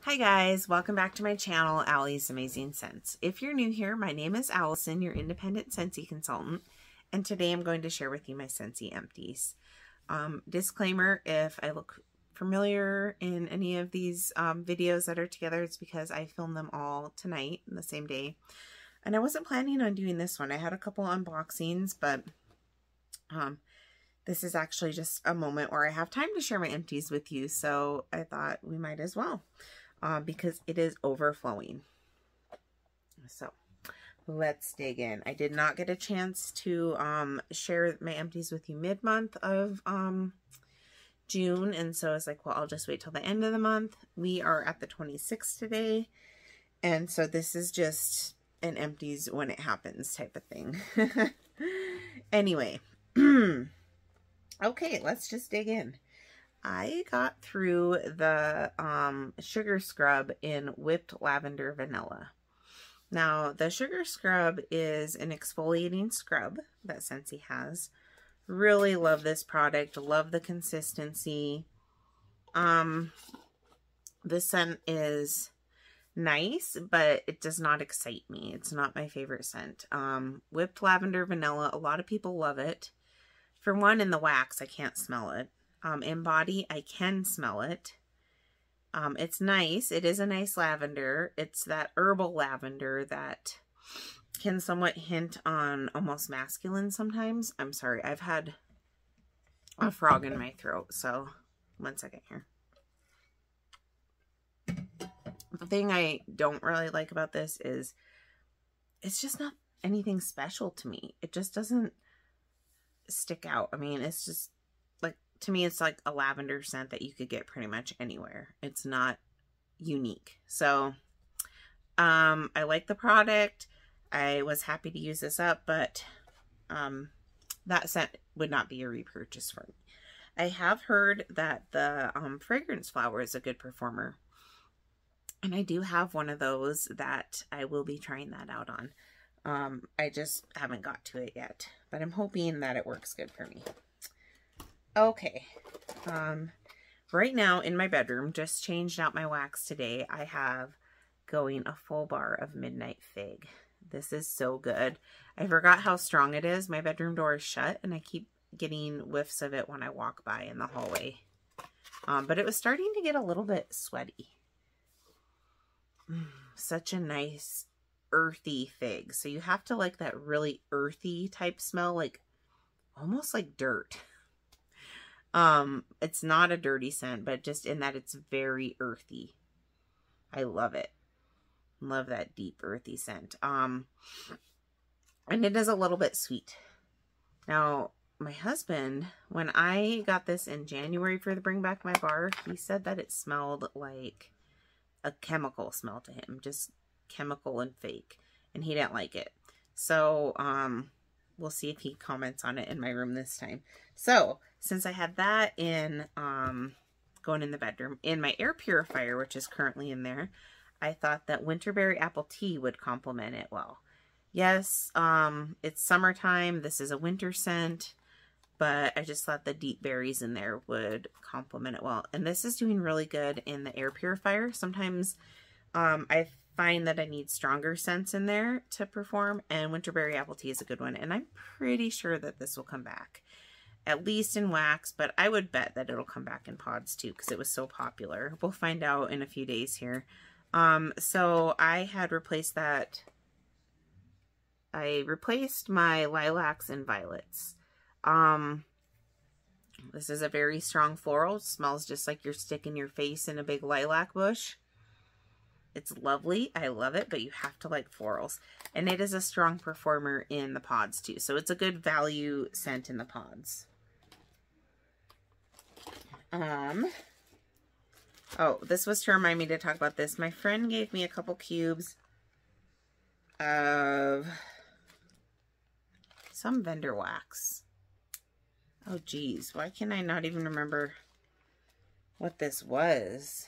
Hi guys, welcome back to my channel, Allie's Amazing Scents. If you're new here, my name is Allison, your independent Scentsy consultant, and today I'm going to share with you my Scentsy Empties. Disclaimer, if I look familiar in any of these videos that are together, it's because I filmed them all tonight, in the same day. And I wasn't planning on doing this one. I had a couple unboxings, but this is actually just a moment where I have time to share my empties with you, so I thought we might as well. Because it is overflowing. So let's dig in. I did not get a chance to share my empties with you mid-month of June, and so I was like, well, I'll just wait till the end of the month. We are at the 26th today, and so this is just an empties when it happens type of thing. Anyway, okay, let's just dig in. I got through the sugar scrub in whipped lavender vanilla. Now, the sugar scrub is an exfoliating scrub that Scentsy has. Really love this product. Love the consistency. The scent is nice, but it does not excite me. It's not my favorite scent. Whipped lavender vanilla, a lot of people love it. For one, in the wax, I can't smell it. In body, I can smell it. It's nice. It is a nice lavender. It's that herbal lavender that can somewhat hint on almost masculine sometimes. I'm sorry, I've had a frog in my throat, so one second here. The thing I don't really like about this is it's just not anything special to me. It just doesn't stick out. I mean, it's just like, to me, it's like a lavender scent that you could get pretty much anywhere. It's not unique. So, I like the product. I was happy to use this up, but, that scent would not be a repurchase for me. I have heard that the, fragrance flower is a good performer. And I do have one of those that I will be trying that out on. I just haven't got to it yet, but I'm hoping that it works good for me. Okay, right now in my bedroom, just changed out my wax today. I have going a full bar of Midnight Fig. This is so good. I forgot how strong it is. My bedroom door is shut and I keep getting whiffs of it when I walk by in the hallway. But it was starting to get a little bit sweaty. Such a nice earthy fig. So you have to like that really earthy type smell, like almost like dirt. It's not a dirty scent, but just in that it's very earthy. I love it. Love that deep earthy scent. And it is a little bit sweet. Now, my husband, when I got this in January for the Bring Back My Bar, he said that it smelled like a chemical smell to him, just chemical and fake, and he didn't like it. So, we'll see if he comments on it in my room this time. So, since I had that in, going in the bedroom, in my air purifier, which is currently in there, I thought that Winterberry Apple Tea would complement it well. Yes, it's summertime. This is a winter scent, but I just thought the deep berries in there would complement it well. And this is doing really good in the air purifier. Sometimes, I find that I need stronger scents in there to perform, and Winterberry Apple Tea is a good one, and I'm pretty sure that this will come back, at least in wax, but I would bet that it'll come back in pods too, because it was so popular. We'll find out in a few days here. So I had replaced that. I replaced my lilacs and violets. This is a very strong floral. It smells just like you're sticking your face in a big lilac bush. It's lovely. I love it, but you have to like florals. And it is a strong performer in the pods too. So it's a good value scent in the pods. Oh, this was to remind me to talk about this. My friend gave me a couple cubes of some vendor wax. Oh geez, why can I not even remember what this was?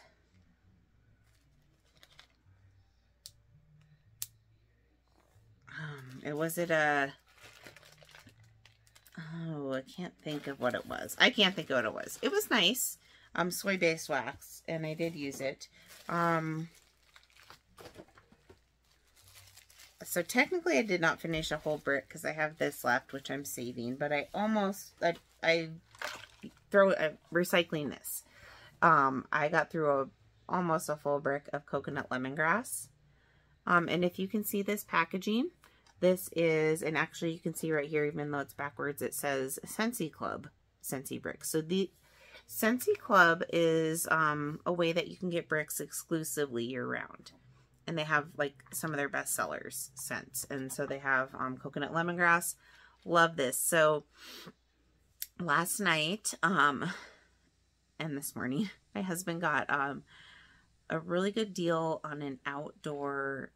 Was it a Oh, I can't think of what it was. I can't think of what it was. It was nice. soy-based wax, and I did use it. So technically I did not finish a whole brick because I have this left, which I'm saving, but I recycling this. I got through almost a full brick of coconut lemongrass. And if you can see this packaging, this is, and actually you can see right here, even though it's backwards, it says Scentsy Club, Scentsy bricks. So the Scentsy Club is a way that you can get bricks exclusively year round. And they have like some of their best sellers scents. And so they have coconut lemongrass. Love this. So last night and this morning, my husband got a really good deal on an outdoor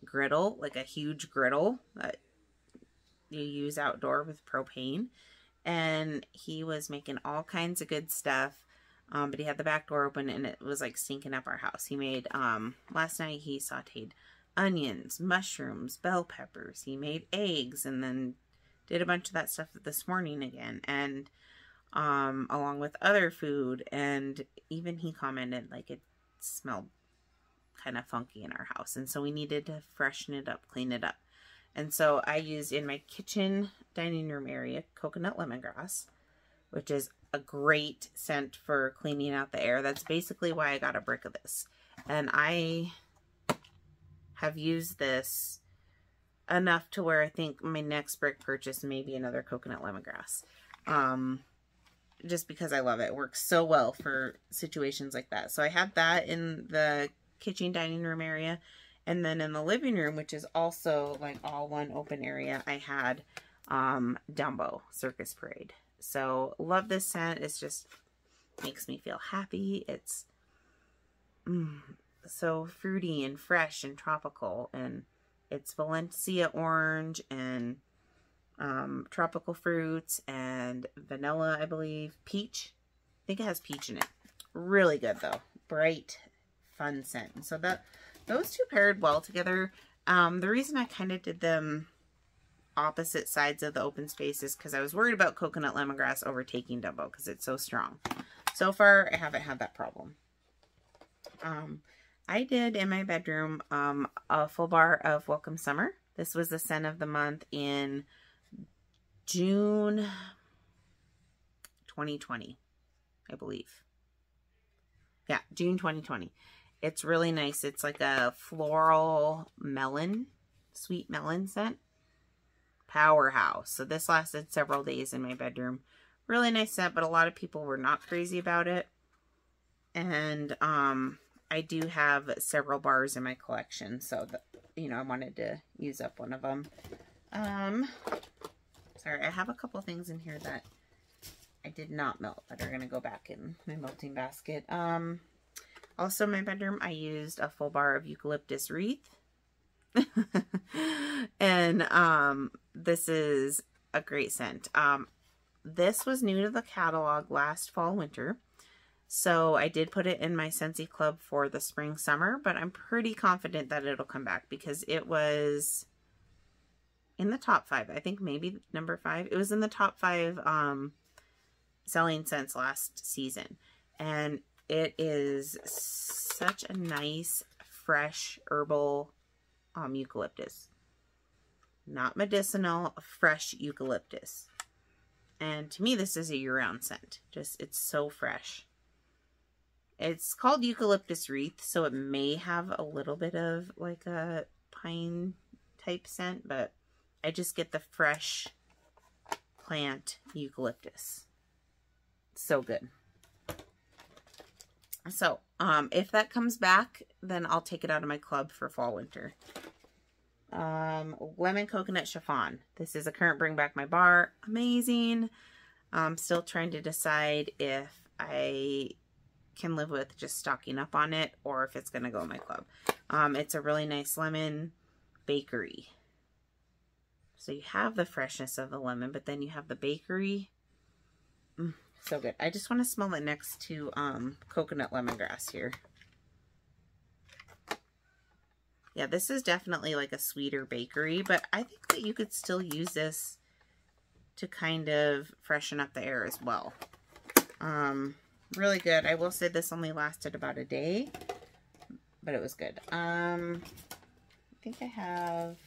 griddle, like a huge griddle that you use outdoor with propane. And he was making all kinds of good stuff. But he had the back door open and it was like stinking up our house. He made, last night he sauteed onions, mushrooms, bell peppers. He made eggs and then did a bunch of that stuff this morning again. And, along with other food. And even he commented like it smelled kind of funky in our house. And so we needed to freshen it up, clean it up. And so I used in my kitchen dining room area, coconut lemongrass, which is a great scent for cleaning out the air. That's basically why I got a brick of this. And I have used this enough to where I think my next brick purchase may be another coconut lemongrass. Just because I love it. It works so well for situations like that. So I had that in the kitchen dining room area. And then in the living room, which is also like all one open area, I had Dumbo Circus Parade. So love this scent. It's just makes me feel happy. It's so fruity and fresh and tropical, and it's Valencia orange and tropical fruits and vanilla, I believe, peach. I think it has peach in it. Really good though. Bright, fun scent. And so those two paired well together. The reason I kind of did them opposite sides of the open space is because I was worried about coconut lemongrass overtaking Dumbo because it's so strong. So far, I haven't had that problem. I did in my bedroom a full bar of Welcome Summer. This was the scent of the month in June 2020, I believe. Yeah, June 2020. It's really nice. It's like a floral melon, sweet melon scent. Powerhouse. So this lasted several days in my bedroom. Really nice scent, but a lot of people were not crazy about it. And I do have several bars in my collection, so that, you know, I wanted to use up one of them. Sorry, I have a couple things in here that I did not melt that are going to go back in my melting basket. Also in my bedroom, I used a full bar of Eucalyptus Wreath. And this is a great scent. This was new to the catalog last fall winter, so I did put it in my Scentsy Club for the spring summer, but I'm pretty confident that it'll come back because it was in the top 5. I think maybe number 5. It was in the top 5 selling scents last season, and it is such a nice fresh herbal eucalyptus. Not medicinal, fresh eucalyptus. And to me, this is a year-round scent. Just, it's so fresh. It's called Eucalyptus Wreath, so it may have a little bit of like a pine type scent, but I just get the fresh plant eucalyptus. So good. So, if that comes back, then I'll take it out of my club for fall winter. Lemon coconut chiffon. This is a current bring back my bar. Amazing. I'm still trying to decide if I can live with just stocking up on it or if it's going to go in my club. It's a really nice lemon bakery. So you have the freshness of the lemon, but then you have the bakery. So good. I just want to smell it next to coconut lemongrass here. Yeah, this is definitely like a sweeter bakery, but I think that you could still use this to kind of freshen up the air as well. Really good. I will say this only lasted about a day, but it was good. I think I have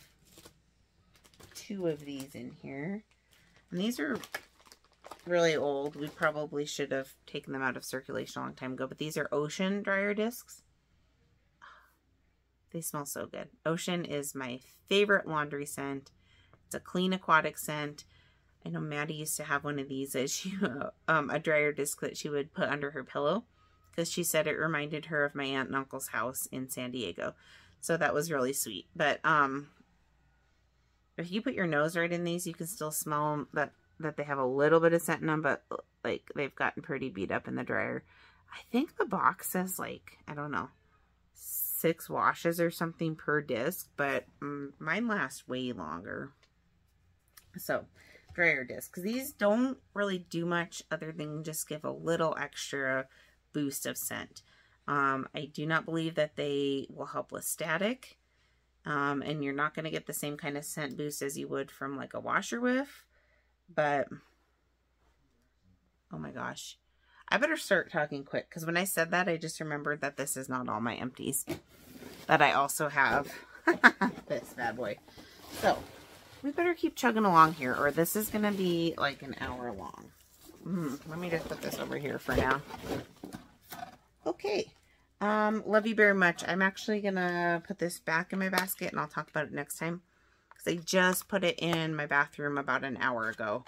2 of these in here. And these are really old. We probably should have taken them out of circulation a long time ago, but these are Ocean dryer discs. They smell so good. Ocean is my favorite laundry scent. It's a clean aquatic scent. I know Maddie used to have one of these as she, a dryer disc that she would put under her pillow because she said it reminded her of my aunt and uncle's house in San Diego. So that was really sweet. But if you put your nose right in these, you can still smell that they have a little bit of scent in them, but like they've gotten pretty beat up in the dryer. I think the box says like, I don't know, 6 washes or something per disc, but mine last way longer. So dryer discs, these don't really do much other than just give a little extra boost of scent. I do not believe that they will help with static, and you're not going to get the same kind of scent boost as you would from like a washer whiff. But oh my gosh, I better start talking quick, because when I said that, I just remembered that this is not all my empties, that I also have this bad boy. So we better keep chugging along here, or this is gonna be like an hour long. Let me just put this over here for now. Okay, love you very much. I'm actually gonna put this back in my basket, and I'll talk about it next time, because I just put it in my bathroom about an hour ago.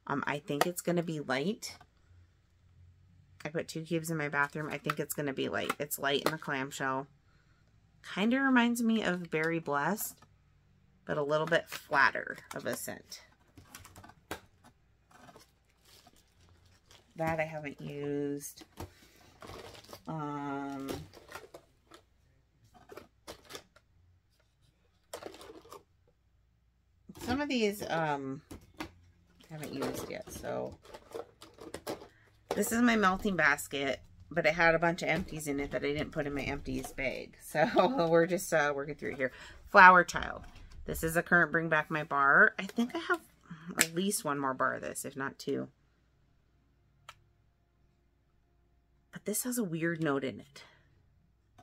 I think it's gonna be light. I put 2 cubes in my bathroom. I think it's gonna be light. It's light in the clamshell. Kind of reminds me of Berry Blessed, but a little bit flatter of a scent. That I haven't used. Some of these I haven't used yet, so this is my melting basket, but it had a bunch of empties in it that I didn't put in my empties bag. So we're just working through it here. Flower Child. This is a current Bring Back My Bar. I think I have at least 1 more bar of this, if not 2. But this has a weird note in it.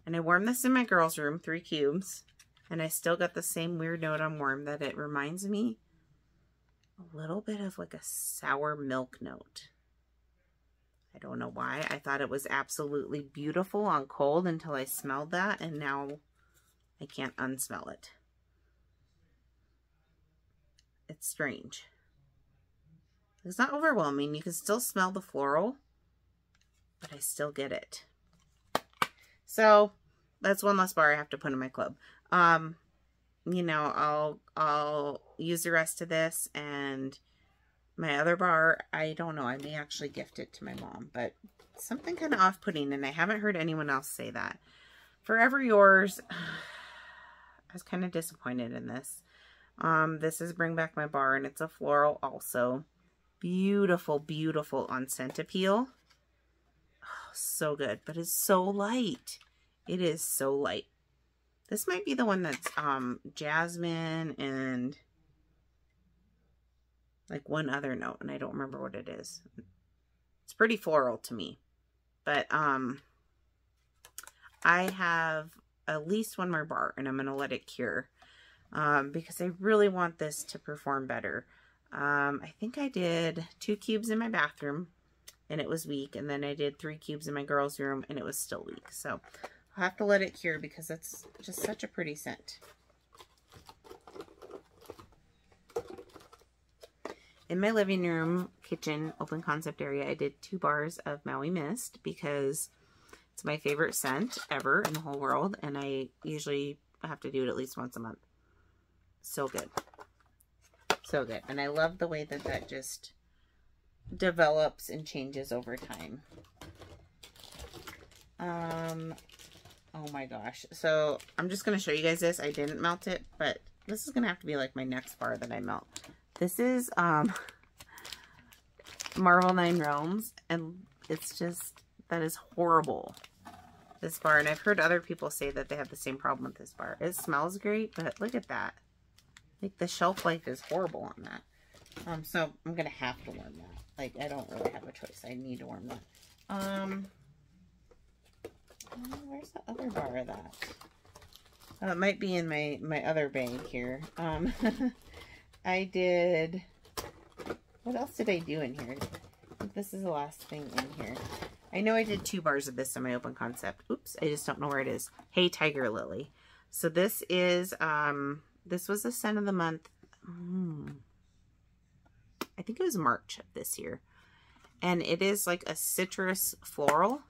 And I warmed this in my girls' room, 3 cubes. And I still got the same weird note on warm, that it reminds me a little bit of like a sour milk note. I don't know why. I thought it was absolutely beautiful on cold until I smelled that, and now I can't unsmell it. It's strange. It's not overwhelming. You can still smell the floral, but I still get it. So that's 1 less bar I have to put in my club. You know, I'll use the rest of this, and my other bar, I don't know, I may actually gift it to my mom, but something kind of off-putting, and I haven't heard anyone else say that. Forever Yours, I was kind of disappointed in this. This is Bring Back My Bar, and it's a floral also. Beautiful, beautiful on scent appeal. Oh, so good, but it's so light. It is so light. This might be the one that's jasmine and like 1 other note, and I don't remember what it is. It's pretty floral to me, but I have at least 1 more bar, and I'm gonna let it cure because I really want this to perform better. I think I did 2 cubes in my bathroom, and it was weak, and then I did 3 cubes in my girls' room, and it was still weak. So I'll have to let it cure because it's just such a pretty scent. In my living room, kitchen, open concept area, I did 2 bars of Maui Mist because it's my favorite scent ever in the whole world, and I usually have to do it at least once a month. So good. So good. And I love the way that that just develops and changes over time. Oh my gosh. So I'm just going to show you guys this. I didn't melt it, but this is going to have to be like my next bar that I melt. This is Marvel 9 Realms, and it's just, that is horrible, this bar. And I've heard other people say that they have the same problem with this bar. It smells great, but look at that. Like, the shelf life is horrible on that. So I'm going to have to warm that. Like, I don't really have a choice. I need to warm that. Where's the other bar of that? It might be in my other bag here. I did, what else did I do in here? I think this is the last thing in here. I know I did 2 bars of this in my open concept. Oops, I just don't know where it is. Hey, Tiger Lily. So this is, this was the scent of the month. I think it was March of this year. And it is like a citrus floral.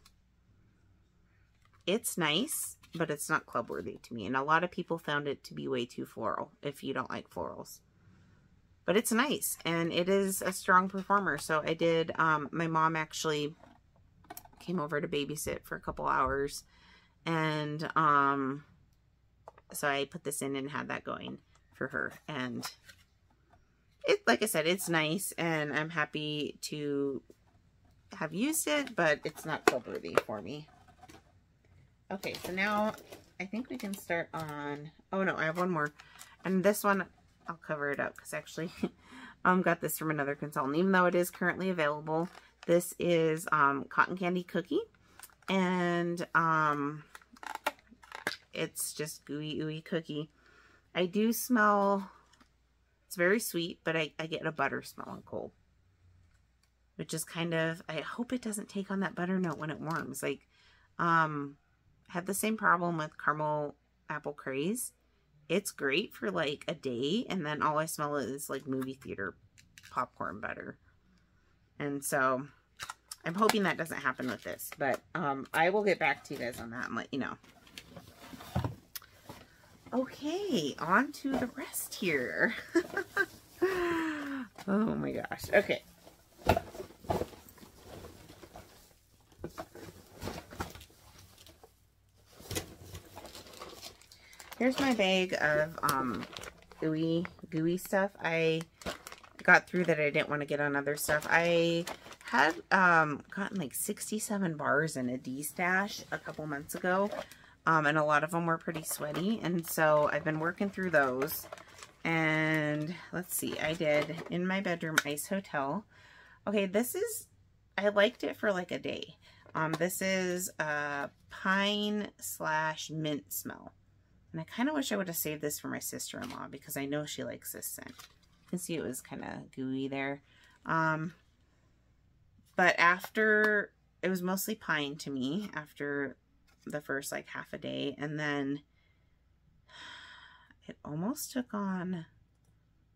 It's nice, but it's not club worthy to me. And a lot of people found it to be way too floral if you don't like florals. But it's nice, and it is a strong performer. So I did, my mom actually came over to babysit for a couple hours. And so I put this in and had that going for her. And it, like I said, it's nice, and I'm happy to have used it, but it's not club worthy for me. Okay, so now I think we can start on, oh no, I have one more. And this one, I'll cover it up because actually got this from another consultant, even though it is currently available. This is Cotton Candy Cookie, and it's just gooey, ooey cookie. I do smell, it's very sweet, but I get a butter smell on cold, which is kind of, I hope it doesn't take on that butter note when it warms. Like, I have the same problem with caramel apple craze. It's great for like a day, and then all I smell is like movie theater popcorn butter. And so I'm hoping that doesn't happen with this, but I will get back to you guys on that and let you know. Okay, on to the rest here. Oh my gosh. Okay. Here's my bag of gooey stuff. I got through that I didn't want to get on other stuff. I had gotten like 67 bars in a D-stash a couple months ago. And a lot of them were pretty sweaty. And so I've been working through those. And let's see, I did In My Bedroom Ice Hotel. Okay, this is, I liked it for like a day. This is a pine / mint smell. And I kind of wish I would have saved this for my sister-in-law because I know she likes this scent. You can see it was kind of gooey there. But after, it was mostly pine to me after the first like half a day. And then it almost took on,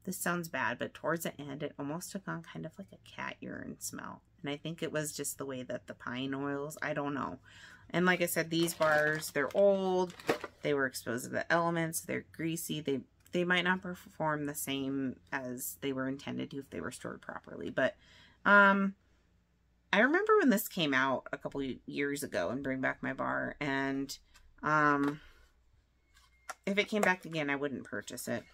this sounds bad, but towards the end, it almost took on kind of like a cat urine smell. And I think it was just the way that the pine oils, I don't know. And like I said, these bars, they're old, they were exposed to the elements, they're greasy, they might not perform the same as they were intended to if they were stored properly. But I remember when this came out a couple years ago in Bring Back My Bar, and if it came back again, I wouldn't purchase it.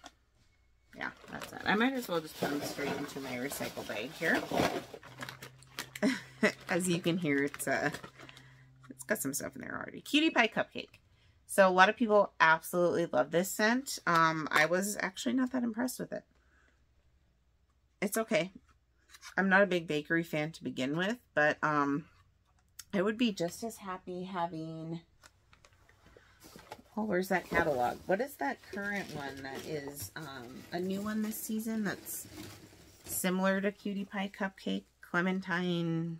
Yeah, that's it. I might as well just put them straight into my recycle bag here. As you can hear, it's got some stuff in there already. Cutie Pie Cupcake. So a lot of people absolutely love this scent. I was actually not that impressed with it. It's okay. I'm not a big bakery fan to begin with, but I would be just as happy having, oh, where's that catalog? What is that current one that is a new one this season that's similar to Cutie Pie Cupcake? Clementine,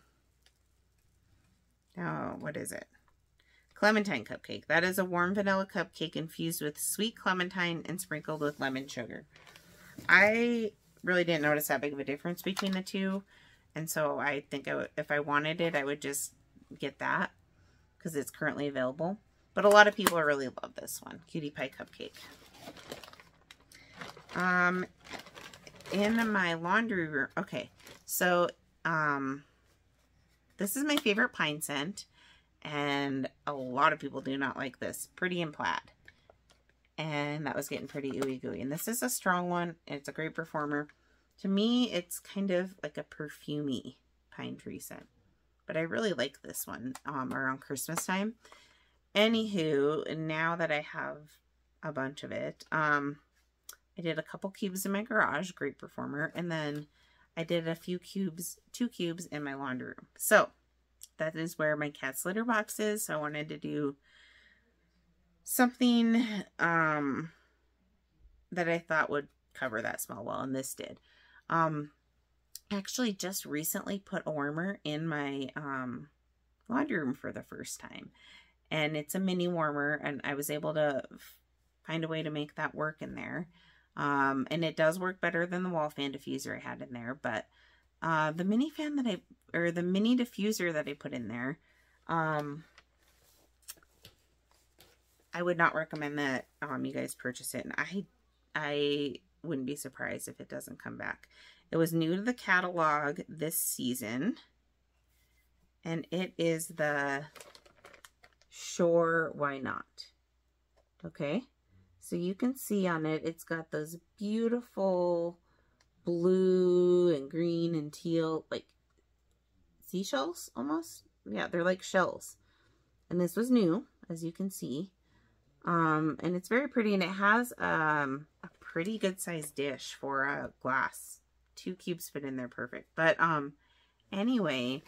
oh, what is it? Clementine Cupcake. That is a warm vanilla cupcake infused with sweet clementine and sprinkled with lemon sugar. I really didn't notice that big of a difference between the two, and so I think if I wanted it, I would just get that because it's currently available. But a lot of people really love this one, Cutie Pie Cupcake. In my laundry room, okay, so this is my favorite pine scent, and a lot of people do not like this. Pretty in Plaid. And that was getting pretty ooey gooey. And this is a strong one. It's a great performer. To me, it's kind of like a perfumey pine tree scent. But I really like this one around Christmas time. Anywho, now that I have a bunch of it, I did a couple cubes in my garage. Great performer. And then I did a few cubes, 2 cubes in my laundry room. So that is where my cat's litter box is. So I wanted to do something that I thought would cover that smell well, and this did. I actually just recently put a warmer in my laundry room for the first time, and it's a mini warmer, and I was able to find a way to make that work in there. And it does work better than the wall fan diffuser I had in there, but the mini fan that the mini diffuser that I put in there, I would not recommend that you guys purchase it, and I wouldn't be surprised if it doesn't come back. It was new to the catalog this season, and it is the Sure Why Not. Okay, so you can see on it, it's got those beautiful blue and green and teal, like seashells almost. Yeah, they're like shells. And this was new, as you can see. And it's very pretty, and it has a pretty good sized dish for a glass. 2 cubes fit in there perfect. But anyway,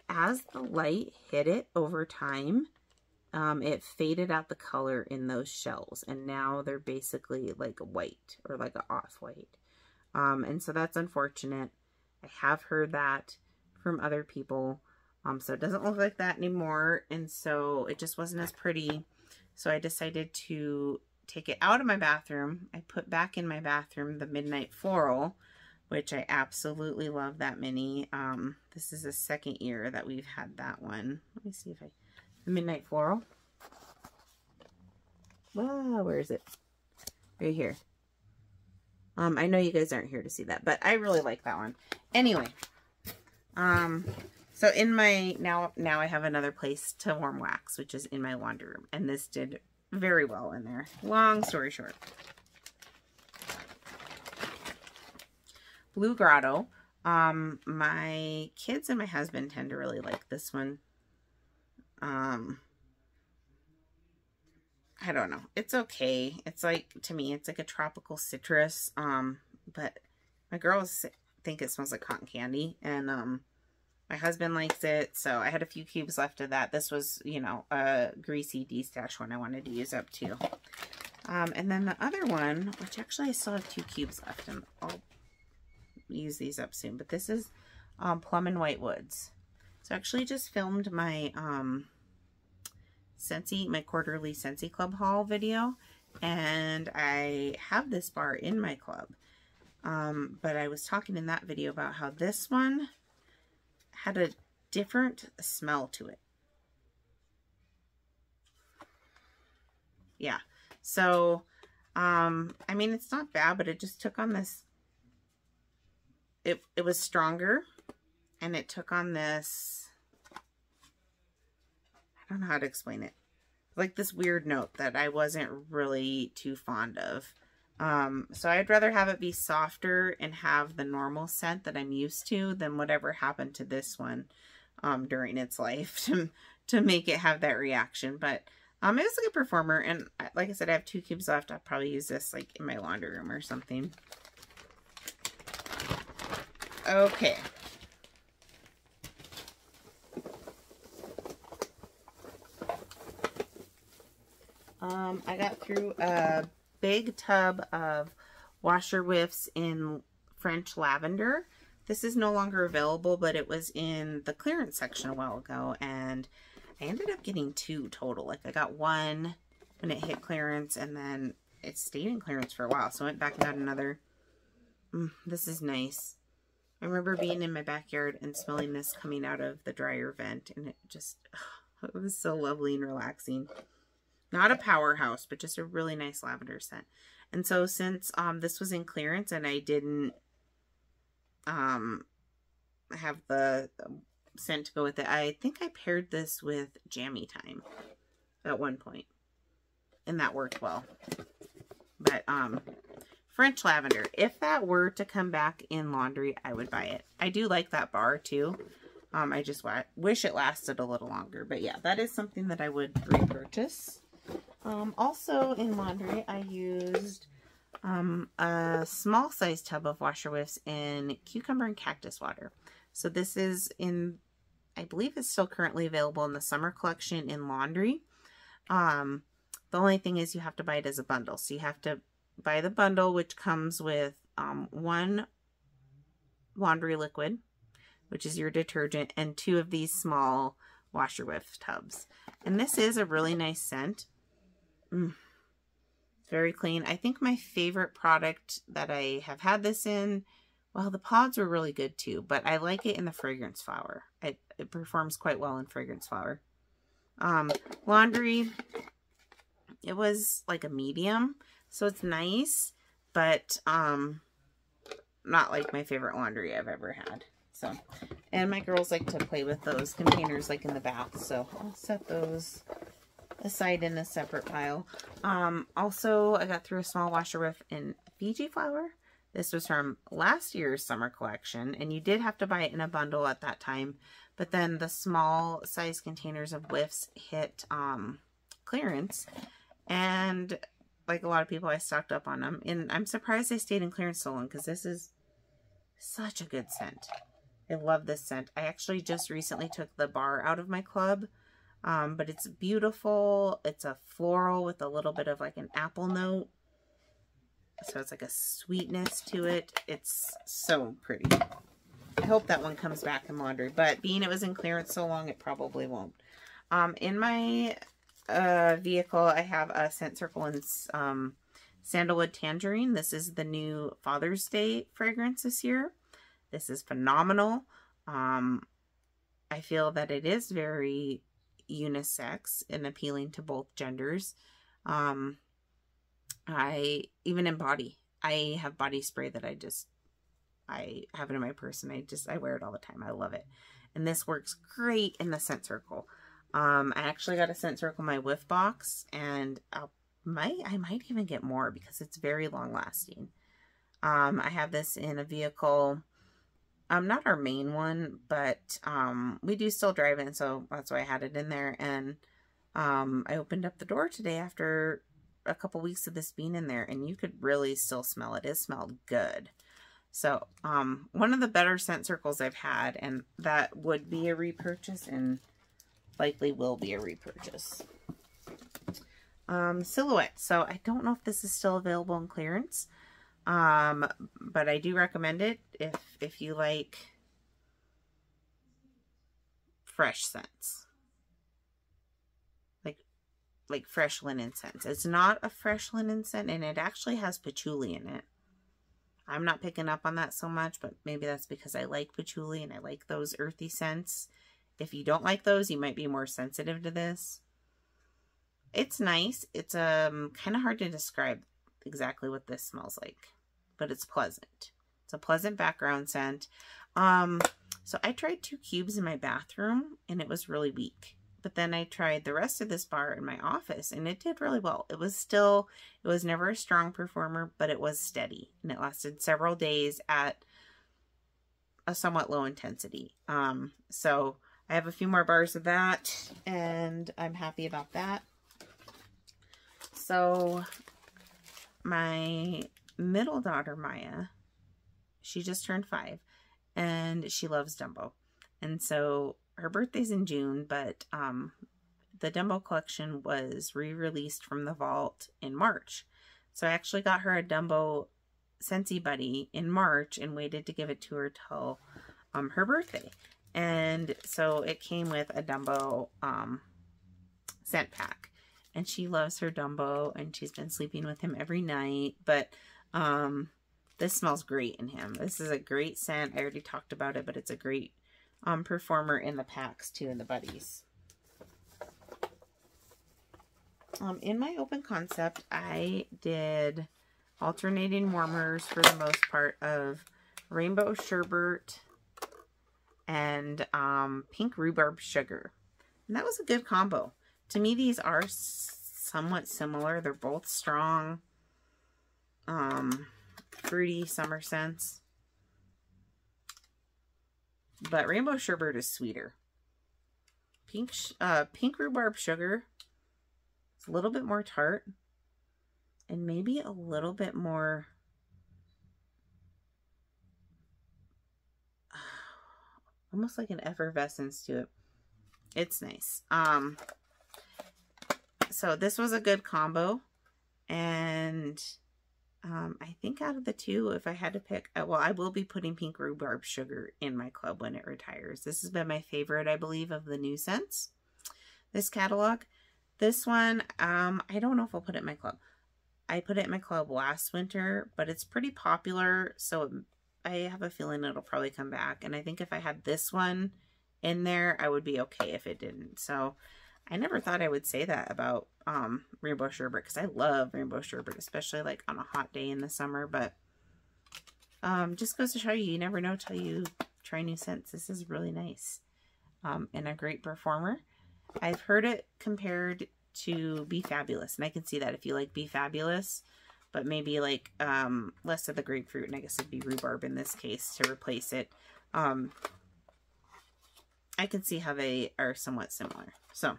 as the light hit it over time, it faded out the color in those shells, and now they're basically like a white or like an off-white. And so that's unfortunate. I have heard that from other people. So it doesn't look like that anymore, and so it just wasn't as pretty. So I decided to take it out of my bathroom. I put back in my bathroom the Midnight Floral, which I absolutely love that mini. This is the second year that we've had that one. Let me see if the Midnight Floral. Wow, where is it? Right here. I know you guys aren't here to see that, but I really like that one. Anyway, so in my, now I have another place to warm wax, which is in my laundry room, and this did very well in there. Long story short. Blue Grotto. My kids and my husband tend to really like this one. I don't know. It's okay. It's like, to me, it's like a tropical citrus. But my girls think it smells like cotton candy, and my husband likes it, so I had a few cubes left of that. This was, you know, a greasy de-stash one I wanted to use up too. And then the other one, which actually I still have 2 cubes left, and I'll use these up soon, but this is Plum and White Woods. So I actually just filmed my my quarterly Scentsy Club haul video, and I have this bar in my club. But I was talking in that video about how this one had a different smell to it. Yeah. So, I mean, it's not bad, but it just took on this, it was stronger, and it took on this, I don't know how to explain it, like this weird note that I wasn't really too fond of. So I'd rather have it be softer and have the normal scent that I'm used to than whatever happened to this one during its life to make it have that reaction. But it was a good performer, and like I said, I have 2 cubes left. I'll probably use this like in my laundry room or something. Okay. I got through a big tub of washer whiffs in French Lavender. This is no longer available, but it was in the clearance section a while ago, and I ended up getting 2 total. Like, I got 1 when it hit clearance, and then it stayed in clearance for a while, so I went back and got another. This is nice. I remember being in my backyard and smelling this coming out of the dryer vent, and it just, it was so lovely and relaxing. Not a powerhouse, but just a really nice lavender scent. And so since this was in clearance and I didn't have the scent to go with it, I think I paired this with Jammy Time at one point, and that worked well. But French Lavender, if that were to come back in laundry, I would buy it. I do like that bar too. I just wish it lasted a little longer. But yeah, that is something that I would repurchase. Also in laundry, I used a small size tub of washer whiffs in cucumber and cactus water. So this is in I believe it's still currently available in the summer collection in laundry. The only thing is you have to buy it as a bundle. So you have to buy the bundle, which comes with 1 laundry liquid, which is your detergent, and 2 of these small washer whiff tubs. And this is a really nice scent. Very clean. I think my favorite product that I have had this in, well, the pods were really good too, but I like it in the fragrance flower. It performs quite well in fragrance flower. Laundry, it was like a medium, so it's nice, but not like my favorite laundry I've ever had. So, and my girls like to play with those containers like in the bath, so I'll set those aside in a separate pile. Also, I got through a small washer whiff in Fiji flower. This was from last year's summer collection, and you did have to buy it in a bundle at that time, but then the small size containers of Whiffs hit clearance, and like a lot of people, I stocked up on them, and I'm surprised they stayed in clearance so long, because this is such a good scent. I love this scent. I actually just recently took the bar out of my club, but it's beautiful. It's a floral with a little bit of like an apple note. So it's like a sweetness to it. It's so pretty. I hope that one comes back in laundry, but being it was in clearance so long, it probably won't. In my vehicle, I have a Scent Circle and Sandalwood Tangerine. This is the new Father's Day fragrance this year. This is phenomenal. I feel that it is very unisex and appealing to both genders. Even in body, I have body spray that I have it in my purse, and I wear it all the time. I love it. And this works great in the Scent Circle. I actually got a Scent Circle in my whiff box, and I might even get more because it's very long lasting. I have this in a vehicle, not our main one, but we do still drive in, so that's why I had it in there. And I opened up the door today after a couple weeks of this being in there, and you could really still smell it. It smelled good. So one of the better Scent Circles I've had, and that would be a repurchase and likely will be a repurchase. Silhouette. So I don't know if this is still available in clearance, but I do recommend it if you like fresh scents, like fresh linen scents. It's not a fresh linen scent, and it actually has patchouli in it. I'm not picking up on that so much, but maybe that's because I like patchouli and I like those earthy scents. If you don't like those, you might be more sensitive to this. It's nice. It's kind of hard to describe exactly what this smells like, but it's pleasant. It's a pleasant background scent. So I tried 2 cubes in my bathroom, and it was really weak. But then I tried the rest of this bar in my office, and it did really well. It was never a strong performer, but it was steady, and it lasted several days at a somewhat low intensity. So I have a few more bars of that, and I'm happy about that. So my middle daughter, Maya, she just turned 5, and she loves Dumbo. And so her birthday's in June, but the Dumbo collection was re-released from the vault in March. So I actually got her a Dumbo Scentsy Buddy in March and waited to give it to her till her birthday. And so it came with a Dumbo scent pack. And she loves her Dumbo, and she's been sleeping with him every night. But this smells great in him. This is a great scent. I already talked about it, but it's a great performer in the packs too, in the buddies. In my open concept, I did alternating warmers for the most part of Rainbow Sherbet and Pink Rhubarb Sugar. And that was a good combo. To me, these are somewhat similar. They're both strong, fruity summer scents. But Rainbow Sherbet is sweeter. Pink Rhubarb Sugar is a little bit more tart. And maybe a little bit more... almost like an effervescence to it. It's nice. So this was a good combo. And I think out of the two, if I had to pick, well, I will be putting pink rhubarb sugar in my club when it retires. This has been my favorite, I believe, of the new scents, this catalog. This one, I don't know if I'll put it in my club. I put it in my club last winter, but it's pretty popular, so I have a feeling it'll probably come back. And I think if I had this one in there, I would be okay if it didn't. So I never thought I would say that about rainbow sherbet, because I love rainbow sherbet, especially like on a hot day in the summer. But just goes to show you, you never know till you try new scents. This is really nice and a great performer. I've heard it compared to Be Fabulous, and I can see that if you like Be Fabulous, but maybe like less of the grapefruit, and I guess it'd be rhubarb in this case to replace it. I can see how they are somewhat similar. So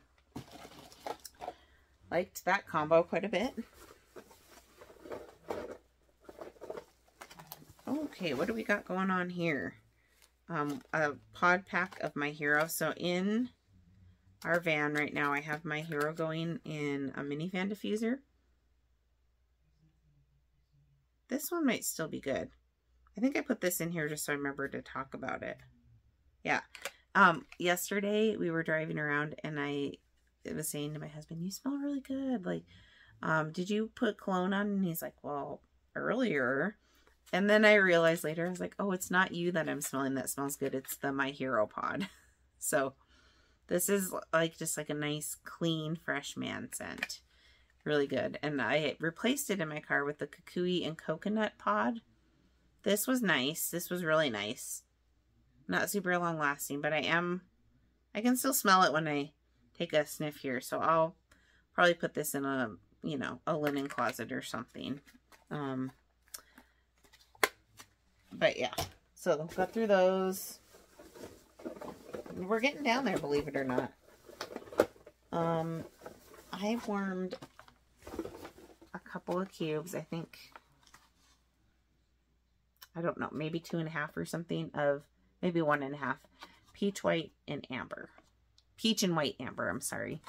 liked that combo quite a bit. Okay, what do we got going on here? A pod pack of My Hero. So in our van right now, I have My Hero going in a mini fan diffuser. This one might still be good. I think I put this in here just so I remember to talk about it. Yeah. Yesterday we were driving around and I was saying to my husband, you smell really good. Like, did you put cologne on? And he's like, well, earlier. And then I realized later, I was like, oh, it's not you that I'm smelling that smells good. It's the My Hero pod. So this is like just like a nice, clean, fresh man scent. Really good. And I replaced it in my car with the Kukui and Coconut pod. This was nice. This was really nice. Not super long lasting, but I can still smell it when I take a sniff here. So I'll probably put this in a, you know, a linen closet or something. But yeah, so got through those. We're getting down there, believe it or not. I warmed a couple of cubes, I think, I don't know, maybe 2.5 or something of, maybe 1.5, peach, white, and amber. Peach and white amber, I'm sorry.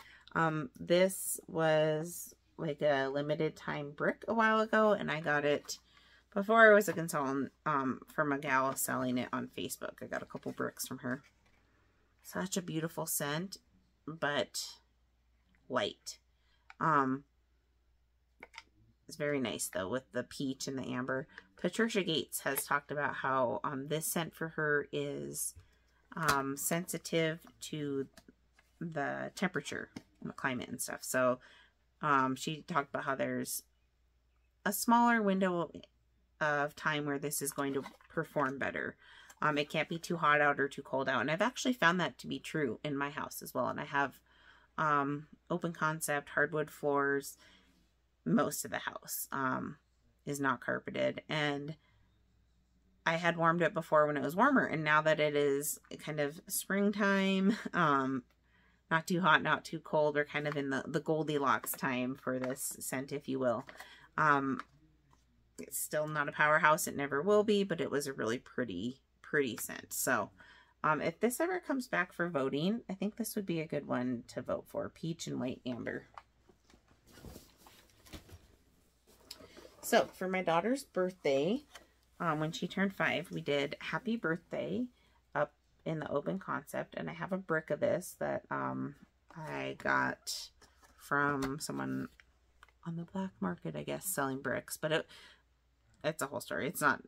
This was like a limited time brick a while ago, and I got it before I was a consultant from a gal selling it on Facebook. I got a couple bricks from her. Such a beautiful scent, but light. It's very nice though with the peach and the amber. Patricia Gates has talked about how this scent for her is sensitive to the temperature and the climate and stuff. So she talked about how there's a smaller window of time where this is going to perform better. It can't be too hot out or too cold out. And I've actually found that to be true in my house as well. And I have open concept hardwood floors. Most of the house is not carpeted. And I had warmed it before when it was warmer. And now that it is kind of springtime, not too hot, not too cold, we're kind of in the Goldilocks time for this scent, if you will. It's still not a powerhouse. It never will be, but it was a really pretty scent. So if this ever comes back for voting, I think this would be a good one to vote for. Peach and white amber. So for my daughter's birthday, when she turned 5, we did Happy Birthday up in the open concept. And I have a brick of this that I got from someone on the black market, I guess, selling bricks. But it's a whole story. It's not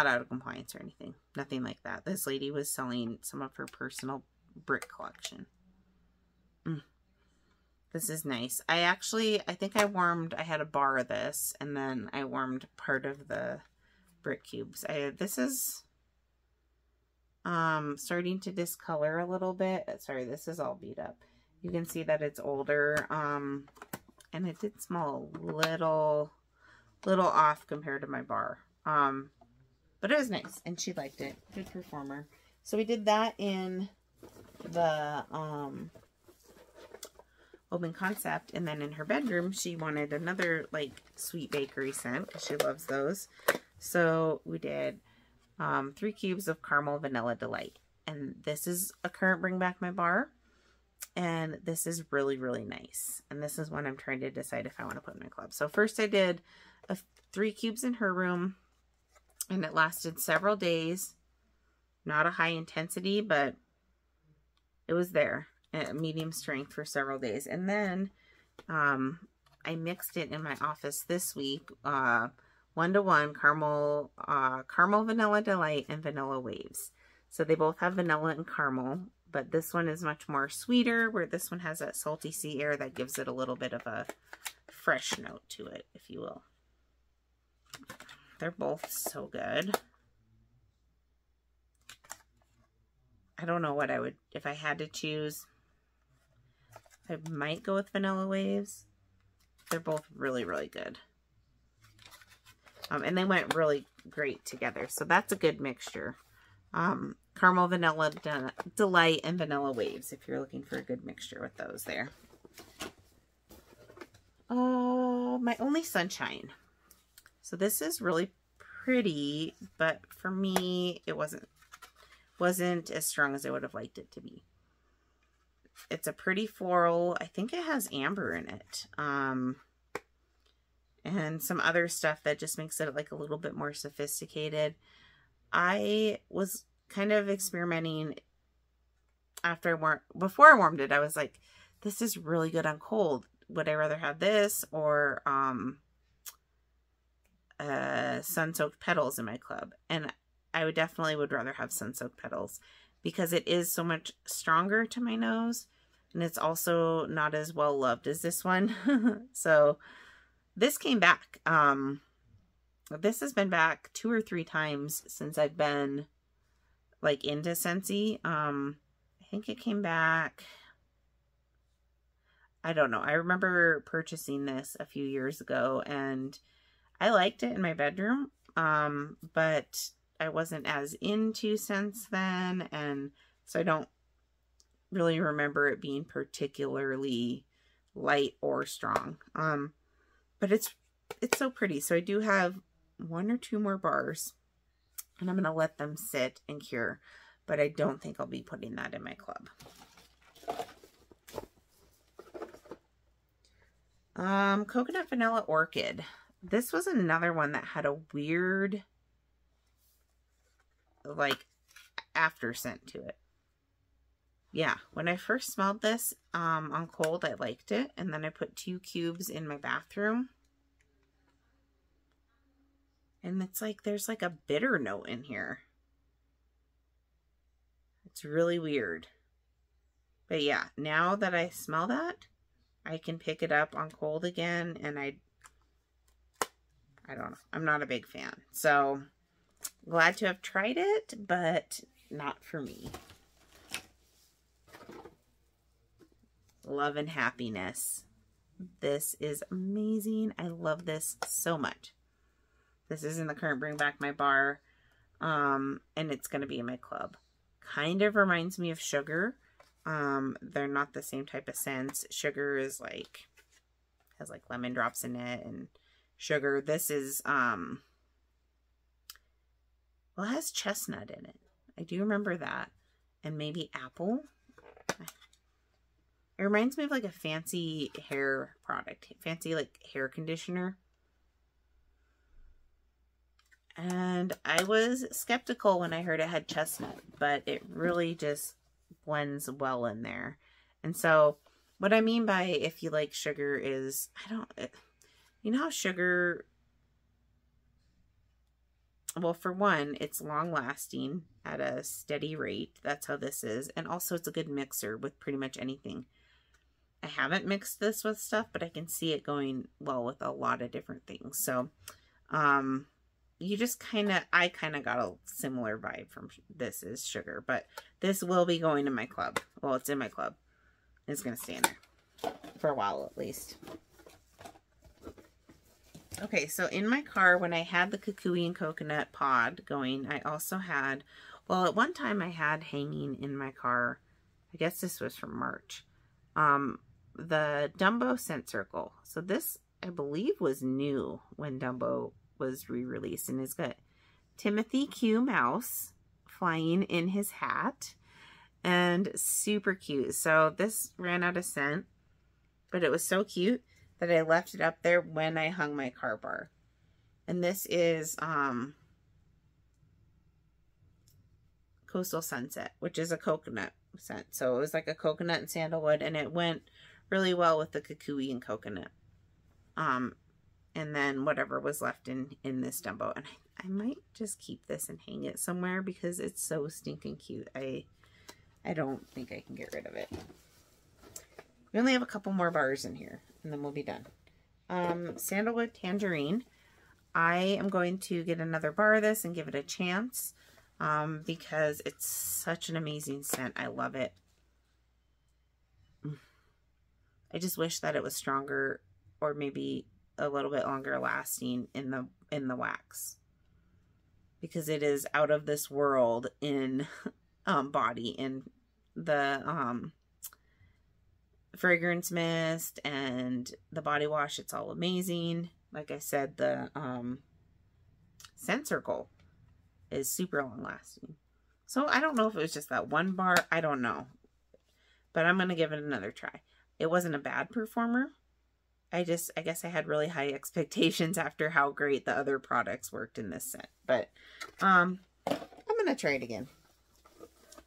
out of compliance or anything. Nothing like that. This lady was selling some of her personal brick collection. This is nice. I think I had a bar of this, and then I warmed part of the brick cubes. This is starting to discolor a little bit. Sorry, this is all beat up. You can see that it's older, and it did smell a little off compared to my bar. But it was nice, and she liked it. Good performer. So we did that in the open concept, and then in her bedroom she wanted another like sweet bakery scent because she loves those. So we did 3 cubes of caramel vanilla delight, and this is a current Bring Back My Bar. And this is really, really nice. And this is one I'm trying to decide if I want to put in my club. So first I did 3 cubes in her room, and it lasted several days. Not a high intensity, but it was there at medium strength for several days. And then I mixed it in my office this week, 1-to-1 caramel vanilla delight and vanilla waves. So they both have vanilla and caramel, but this one is much more sweeter, where this one has that salty sea air that gives it a little bit of a fresh note to it, if you will. They're both so good. I don't know what I would, if I had to choose, I might go with vanilla waves. They're both really, really good. And they went really great together. So that's a good mixture. Caramel vanilla delight and vanilla waves, if you're looking for a good mixture with those there. My Only Sunshine. So this is really pretty, but for me it wasn't as strong as I would have liked it to be. It's a pretty floral. I think it has amber in it. And some other stuff that just makes it like a little bit more sophisticated. I was kind of experimenting before I warmed it. I was like, this is really good on cold. Would I rather have this or sun-soaked petals in my club? And I would definitely rather have sun-soaked petals because it is so much stronger to my nose, and it's also not as well loved as this one. So this came back. This has been back 2 or 3 times since I've been like into Scentsy. I think it came back, I don't know. I remember purchasing this a few years ago and I liked it in my bedroom. But I wasn't as into scents then, and so I don't really remember it being particularly light or strong. But it's so pretty. So I do have 1 or 2 more bars, and I'm going to let them sit and cure, but I don't think I'll be putting that in my club. Coconut Vanilla Orchid. This was another one that had a weird, like, after scent to it. Yeah, when I first smelled this on cold, I liked it. And then I put 2 cubes in my bathroom. And it's like, there's like a bitter note in here. It's really weird. But yeah, now that I smell that, I can pick it up on cold again. And I don't know. I'm not a big fan. So glad to have tried it, but not for me. Love and Happiness. This is amazing. I love this so much. This is in the current Bring Back My Bar, and it's going to be in my club. Kind of reminds me of Sugar. They're not the same type of scents. Sugar is like, has like lemon drops in it, and Sugar, this is, well, it has chestnut in it. I do remember that. And maybe apple. It reminds me of like a fancy hair product. Fancy like hair conditioner. And I was skeptical when I heard it had chestnut, but it really just blends well in there. And so what I mean by if you like Sugar is, you know how Sugar, well, for one, it's long lasting at a steady rate. That's how this is. And also it's a good mixer with pretty much anything. I haven't mixed this with stuff, but I can see it going well with a lot of different things. So, you just I kind of got a similar vibe from this is Sugar, but this will be going in my club. Well, it's in my club. It's going to stay in there for a while at least. Okay, so in my car, when I had the Kukui and Coconut pod going, I also had, well, at one time I had hanging in my car, I guess this was from March, the Dumbo Scent Circle. So this, I believe, was new when Dumbo was re-released, and it's got Timothy Q. Mouse flying in his hat. and super cute. So this ran out of scent, but it was so cute that I left it up there when I hung my car bar. And this is Coastal Sunset, which is a coconut scent. So it was like a coconut and sandalwood, and it went really well with the kukui and coconut. And then whatever was left in this Dumbo. And I might just keep this and hang it somewhere because it's so stinking cute. I don't think I can get rid of it. We only have a couple more bars in here, and then we'll be done. Sandalwood Tangerine. I am going to get another bar of this and give it a chance because it's such an amazing scent. I love it. I just wish that it was stronger or maybe a little bit longer lasting in the wax, because it is out of this world in body, and the fragrance mist and the body wash, it's all amazing. Like I said, the scent circle is super long lasting. So I don't know if it was just that one bar, I don't know, but I'm gonna give it another try. It wasn't a bad performer. I guess I had really high expectations after how great the other products worked in this scent. But I'm going to try it again.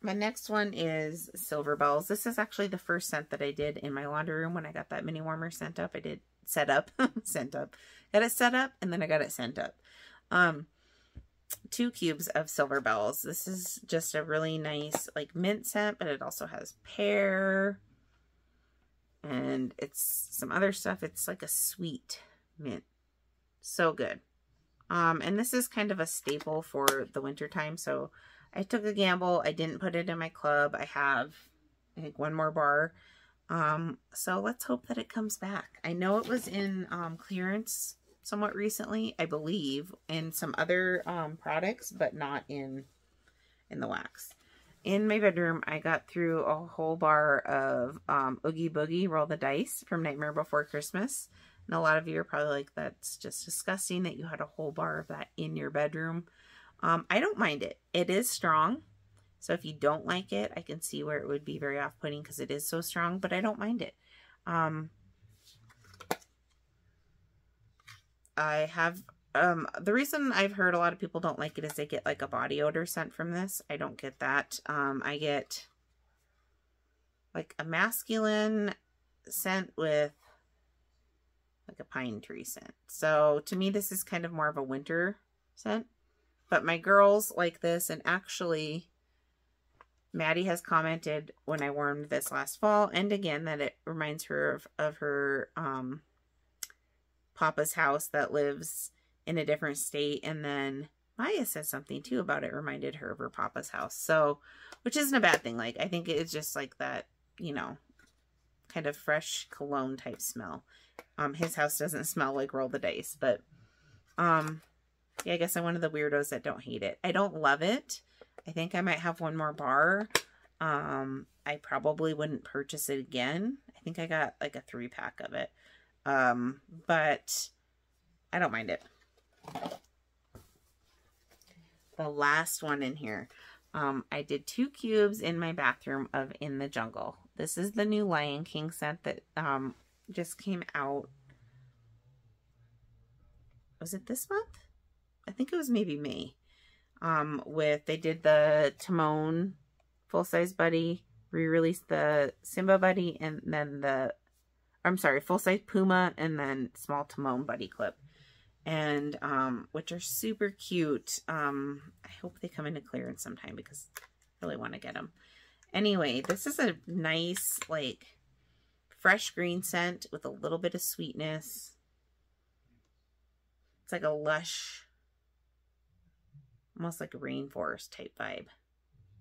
My next one is Silver Bells. This is actually the first scent that I did in my laundry room when I got that mini warmer sent up. I did set up. Got it set up, and then I got it sent up. 2 cubes of Silver Bells. This is just a really nice like mint scent, but it also has pear. And it's some other stuff. It's like a sweet mint. So good. And this is kind of a staple for the winter time. So I took a gamble. I didn't put it in my club. I have, I think, 1 more bar. So let's hope that it comes back. I know it was in clearance somewhat recently, I believe, in some other products, but not in the wax. In my bedroom, I got through a whole bar of Oogie Boogie Roll the Dice from Nightmare Before Christmas. And a lot of you are probably like, that's just disgusting that you had a whole bar of that in your bedroom. I don't mind it. It is strong. So if you don't like it, I can see where it would be very off-putting because it is so strong, but I don't mind it. I have... the reason I've heard a lot of people don't like it is they get like a body odor scent from this. I don't get that. I get like a masculine scent with like a pine tree scent. So to me, this is kind of more of a winter scent, but my girls like this. And actually Maddie has commented when I warmed this last fall and again that it reminds her of her Papa's house that lives in a different state. And then Maya said something too about it reminded her of her Papa's house. So, which isn't a bad thing. Like, I think it's just like that, you know, kind of fresh cologne type smell. His house doesn't smell like Roll the Dice, but, yeah, I guess I'm one of the weirdos that don't hate it. I don't love it. I think I might have 1 more bar. I probably wouldn't purchase it again. I think I got like a 3-pack of it. But I don't mind it. The last one in here, I did 2 cubes in my bathroom of In the Jungle. This is the new Lion King scent that just came out. Was it this month? I think it was maybe May. They did the Timon full-size buddy, re-released the Simba buddy, and then full-size Puma, and then small Timon buddy clip. And which are super cute. I hope they come into clearance sometime because I really want to get them. Anyway, this is a nice like fresh green scent with a little bit of sweetness. It's like a lush, almost like a rainforest type vibe,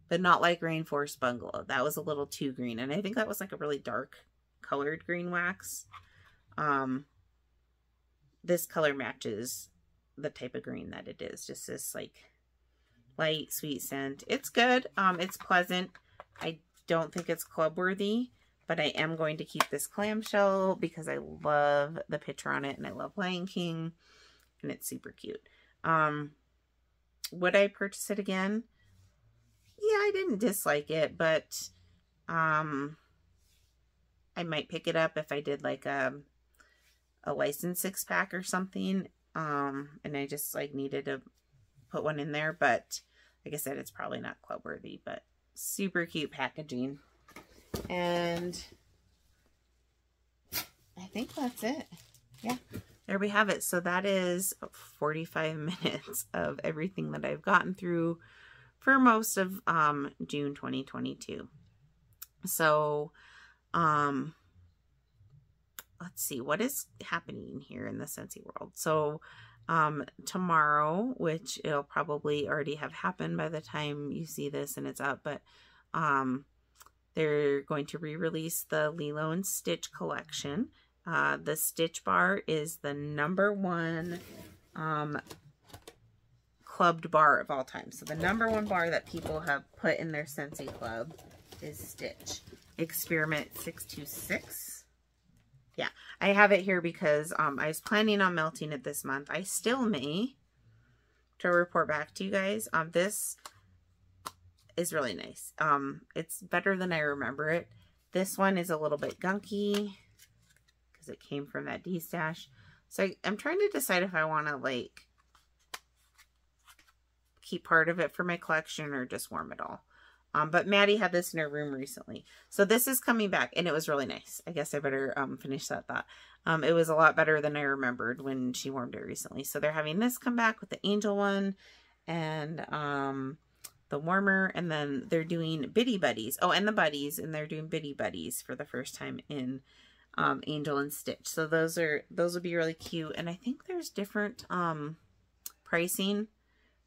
but not like Rainforest Bungalow. That was a little too green, and I think that was like a really dark colored green wax. This color matches the type of green that it is. Just this like light, sweet scent. It's good. It's pleasant. I don't think it's club worthy, but I am going to keep this clamshell because I love the picture on it and I love Lion King and it's super cute. Would I purchase it again? I didn't dislike it, but I might pick it up if I did like a licensed 6-pack or something. And I just like needed to put one in there, but like I said, it's probably not club worthy, but super cute packaging. And I think that's it. Yeah, there we have it. So that is 45 minutes of everything that I've gotten through for most of June 2022. So let's see what is happening here in the Scentsy world. So tomorrow, which it'll probably already have happened by the time you see this and it's up, but they're going to re-release the Lilo and Stitch collection. The Stitch bar is the #1 clubbed bar of all time. So the #1 bar that people have put in their Scentsy club is Stitch. Experiment 626. Yeah, I have it here because I was planning on melting it this month. I still may, to report back to you guys. This is really nice. It's better than I remember it. This one is a little bit gunky because it came from that D-stash. So I'm trying to decide if I want to like keep part of it for my collection or just warm it all. But Maddie had this in her room recently. So this is coming back and it was really nice. I guess I better finish that thought. It was a lot better than I remembered when she warmed it recently. So they're having this come back with the angel one and the warmer, and then they're doing Bitty Buddies. Oh, and the buddies, and they're doing Bitty Buddies for the first time in Angel and Stitch. So those will be really cute. And I think there's different pricing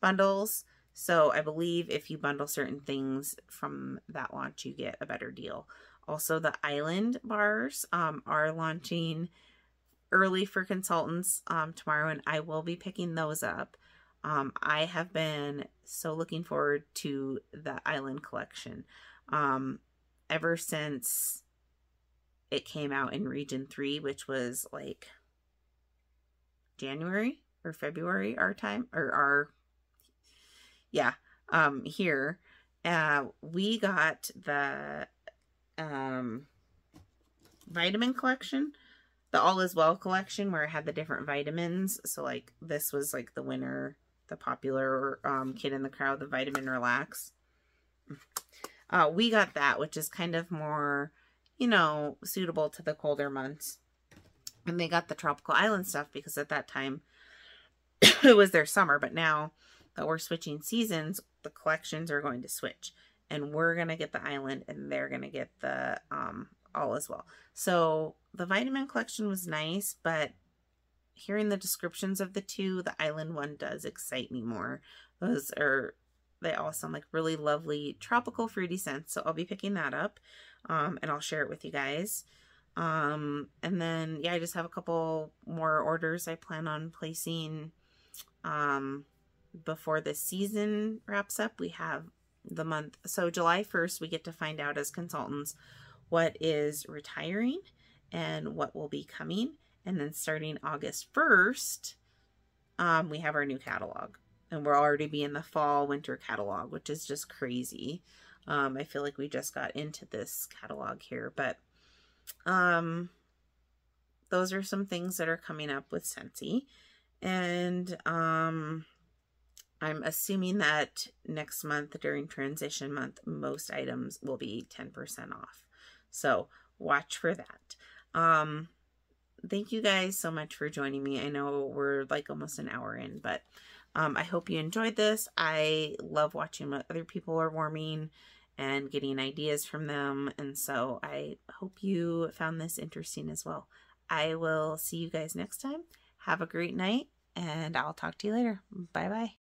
bundles. So I believe if you bundle certain things from that launch, you get a better deal. Also, the Island bars are launching early for consultants tomorrow, and I will be picking those up. I have been so looking forward to the Island collection ever since it came out in Region 3, which was like January or February our time, or our... Yeah, here, we got the vitamin collection, the All Is Well collection, where it had the different vitamins. So, like, this was, like, the winner, the popular Kid in the Crowd, the Vitamin Relax. We got that, which is kind of more, you know, suitable to the colder months. And they got the Tropical Island stuff because at that time, it was their summer, but now that we're switching seasons, the collections are going to switch, and we're going to get the Island and they're going to get the All Is Well. So the vitamin collection was nice, but hearing the descriptions of the two, the Island one does excite me more. They all sound like really lovely tropical fruity scents. So I'll be picking that up and I'll share it with you guys. And then, yeah, I just have a couple more orders I plan on placing before the season wraps up. We have the month. So July 1st, we get to find out as consultants what is retiring and what will be coming. And then starting August 1st, we have our new catalog. And we'll already be in the fall winter catalog, which is just crazy. I feel like we just got into this catalog here. But those are some things that are coming up with Scentsy. And I'm assuming that next month during transition month, most items will be 10% off. So watch for that. Thank you guys so much for joining me. I know we're like almost an hour in, but I hope you enjoyed this. I love watching what other people are warming and getting ideas from them. And so I hope you found this interesting as well. I will see you guys next time. Have a great night, and I'll talk to you later. Bye-bye.